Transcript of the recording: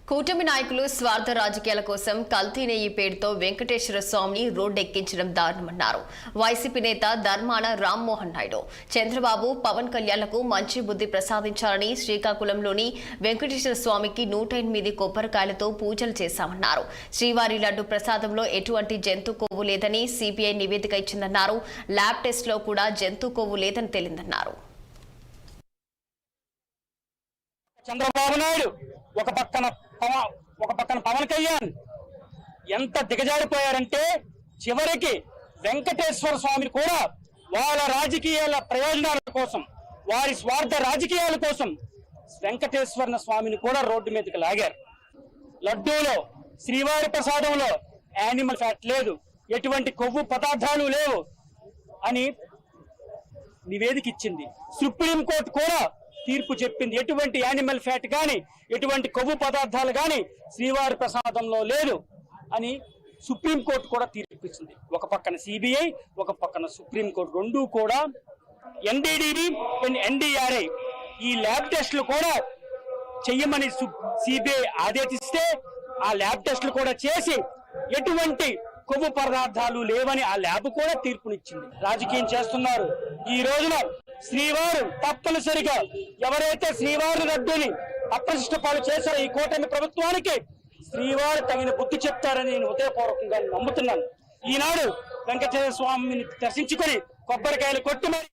కూటమి నాయకులు స్వార్థ రాజకీయాల కోసం కల్తీ నెయ్యి పేరుతో వెంకటేశ్వర స్వామిని రోడ్డెక్కించడం దారుణమన్నారు. వైసీపీ నేత ధర్మాన రామ్మోహన్ నాయుడు చంద్రబాబు పవన్ కళ్యాణ్లకు మంచి బుద్ధి ప్రసాదించాలని శ్రీకాకుళంలోని వెంకటేశ్వర స్వామికి 108 కొబ్బరికాయలతో పూజలు చేశామన్నారు. శ్రీవారి లడ్డు ప్రసాదంలో ఎటువంటి జంతు కొవ్వు లేదని సిబిఐ నివేదిక ఇచ్చిందన్నారు. ల్యాబ్ టెస్ట్ లో కూడా జంతు కొవ్వు లేదని తేలిందన్నారు. చంద్రబాబు నాయుడు ఒక పక్కన పవన్ కళ్యాణ్ ఎంత దిగజారిపోయారంటే చివరికి వెంకటేశ్వర స్వామిని కూడా వాళ్ళ రాజకీయాల ప్రయోజనాల కోసం, వారి స్వార్థ రాజకీయాల కోసం వెంకటేశ్వర స్వామిని కూడా రోడ్డు మీదకి లాగారు. లడ్డూలో, శ్రీవారి ప్రసాదంలో యానిమల్ ఫ్యాట్ లేదు, ఎటువంటి కొవ్వు పదార్థాలు లేవు అని నివేదిక ఇచ్చింది. సుప్రీంకోర్టు కూడా తీర్పు చెప్పింది. ఎటువంటి యానిమల్ ఫ్యాట్ కానీ, ఎటువంటి కొవ్వు పదార్థాలు కానీ శ్రీవారి ప్రసాదంలో లేదు అని సుప్రీంకోర్టు కూడా తీర్పు ఇచ్చింది. ఒక పక్కన సిబిఐ, ఒక పక్కన సుప్రీంకోర్టు, రెండూ కూడా ఎన్డీడీబీ అండ్ ఎన్డీఆర్ఐ ఈ ల్యాబ్ టెస్టులు కూడా చెయ్యమని సిబిఐ ఆదేశిస్తే ఆ ల్యాబ్ టెస్టులు కూడా చేసి ఎటువంటి కొవ్వు పదార్థాలు లేవని ఆ ల్యాబ్ కూడా తీర్పునిచ్చింది. రాజకీయం చేస్తున్నారు. ఈ రోజున శ్రీవారు తప్పనిసరిగా ఎవరైతే శ్రీవారి లడ్డూని అప్రతిష్ట పాలు చేశారో ఈ కూటమి ప్రభుత్వానికి శ్రీవారు తగిన బుద్ధి చెప్తారని నేను హృదయపూర్వకంగా నమ్ముతున్నాను. ఈనాడు వెంకటేశ్వర స్వామిని దర్శించుకొని కొబ్బరికాయలు కొట్టి మరి